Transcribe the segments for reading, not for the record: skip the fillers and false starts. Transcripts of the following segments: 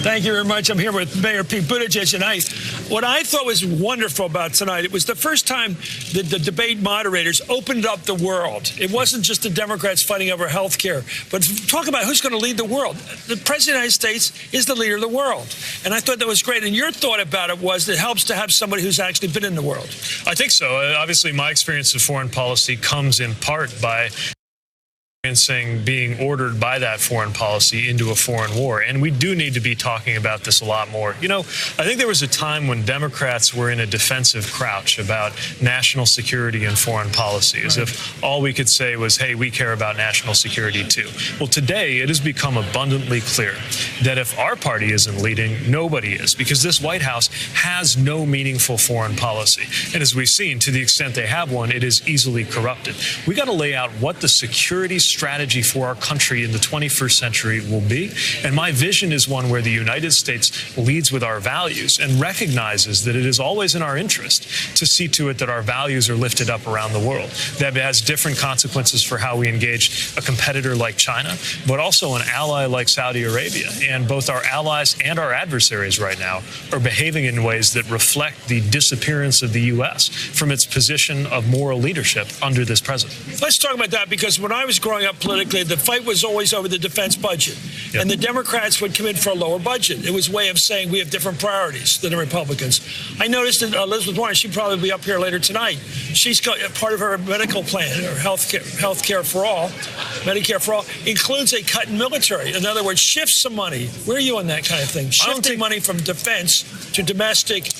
Thank you very much. I'm here with Mayor Pete Buttigieg tonight. What I thought was wonderful about tonight, it was the first time that the debate moderators opened up the world. It wasn't just the Democrats fighting over health care, but talk about who's going to lead the world. The President of the United States is the leader of the world. And I thought that was great. And your thought about it was that it helps to have somebody who's actually been in the world. I think so. Obviously, my experience of foreign policy comes in part by being ordered by that foreign policy into a foreign war. And we do need to be talking about this a lot more. You know, I think there was a time when Democrats were in a defensive crouch about national security and foreign policy, as if all we could say was, hey, we care about national security too. Well, today it has become abundantly clear that if our party isn't leading, nobody is, because this White House has no meaningful foreign policy. And as we've seen, to the extent they have one, it is easily corrupted. We got to lay out what the security strategy for our country in the 21st century will be. And my vision is one where the United States leads with our values and recognizes that it is always in our interest to see to it that our values are lifted up around the world. That has different consequences for how we engage a competitor like China, but also an ally like Saudi Arabia. And both our allies and our adversaries right now are behaving in ways that reflect the disappearance of the U.S. from its position of moral leadership under this president. Let's talk about that, because when I was growing up politically, the fight was always over the defense budget. Yep. And the Democrats would come in for a lower budget. It was a way of saying we have different priorities than the Republicans. I noticed that Elizabeth Warren, she'll probably be up here later tonight. She's got part of her medical plan, or health care for all, Medicare for all, includes a cut in military. In other words, shifts some money. Where are you on that kind of thing? Shifting money from defense to domestic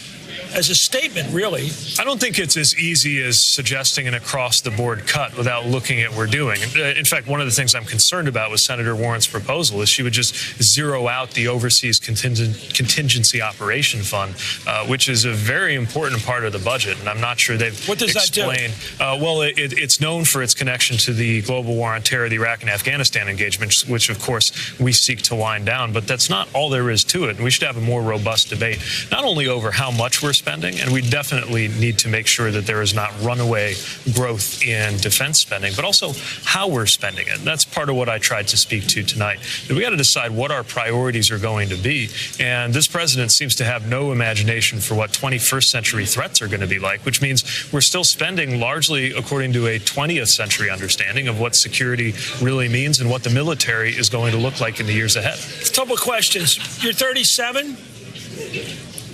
as a statement, really. I don't think it's as easy as suggesting an across-the-board cut without looking at what we're doing. In fact, one of the things I'm concerned about with Senator Warren's proposal is she would just zero out the Overseas Contingency Operation Fund, which is a very important part of the budget, and I'm not sure they've explained. What does that do? Well, it's known for its connection to the global war on terror, the Iraq and Afghanistan engagement, which, of course, we seek to wind down. But that's not all there is to it, and we should have a more robust debate, not only over how much we're spending, and we definitely need to make sure that there is not runaway growth in defense spending, but also how we're spending it. That's part of what I tried to speak to tonight. We got to decide what our priorities are going to be, and this president seems to have no imagination for what 21st century threats are going to be like, which means we're still spending largely according to a 20th century understanding of what security really means and what the military is going to look like in the years ahead. A couple of questions. You're 37?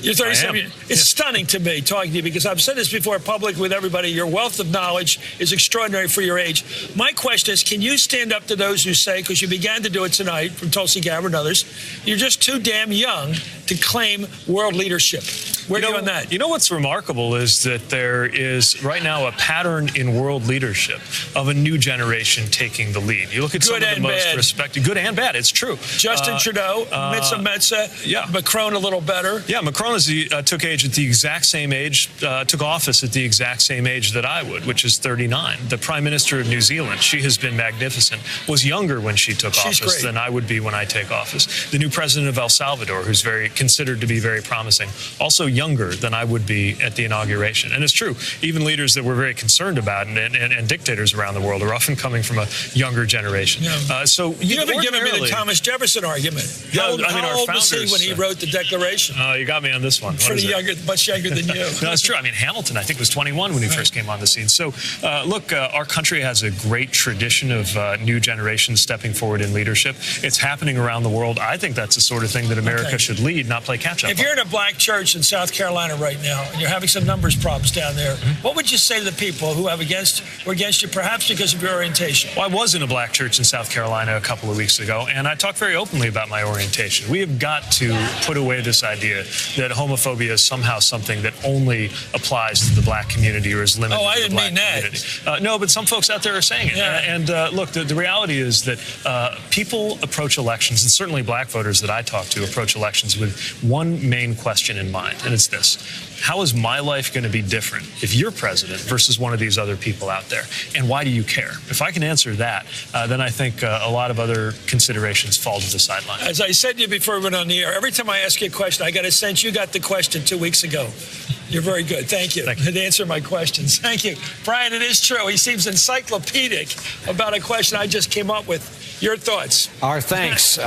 You're 37. It's stunning to me talking to you, because I've said this before public with everybody. Your wealth of knowledge is extraordinary for your age. My question is, can you stand up to those who say, because you began to do it tonight from Tulsi Gabbard and others, you're just too damn young to claim world leadership? Where are you on that? You know what's remarkable is that there is right now a pattern in world leadership of a new generation taking the lead. You look at some of the most respected, good and bad. It's true. Justin Trudeau, Metza, yeah. Macron a little better. Yeah, Macron took age at the exact same age, took office at the exact same age that I would, which is 39. The Prime Minister of New Zealand, she has been magnificent, was younger when she took office than I would be when I take office. The new president of El Salvador, who's considered to be very promising, also younger than I would be at the inauguration. And it's true, even leaders that we're very concerned about and dictators around the world are often coming from a younger generation. Yeah. So you haven't given me the Thomas Jefferson argument. How old was he when he wrote the Declaration? You got me on this one. Pretty younger, much younger than you. No, it's true. I mean, Hamilton, I think, was 21 when he first came on the scene. So, look, our country has a great tradition of new generations stepping forward in leadership. It's happening around the world. I think that's the sort of thing that America should lead, not play catch-up. If you're in a black church in South Carolina right now, and you're having some numbers problems down there, what would you say to the people who were against you, perhaps because of your orientation? Well, I was in a black church in South Carolina a couple of weeks ago, and I talked very openly about my orientation. We have got to put away this idea that homophobia is somehow something that only applies to the black community or is limited to the black community. No, but some folks out there are saying it. Yeah. And look, the reality is that people approach elections, and certainly black voters that I talk to approach elections with one main question in mind, and it's this: how is my life going to be different if you're president versus one of these other people out there? And why do you care? If I can answer that, then I think a lot of other considerations fall to the sideline. As I said to you before we went on the air, every time I ask you a question, I got a sense you got the question 2 weeks ago. You're very good. Thank you. To answer my questions. Thank you. Brian, it is true. He seems encyclopedic about a question I just came up with. Your thoughts? Our thanks.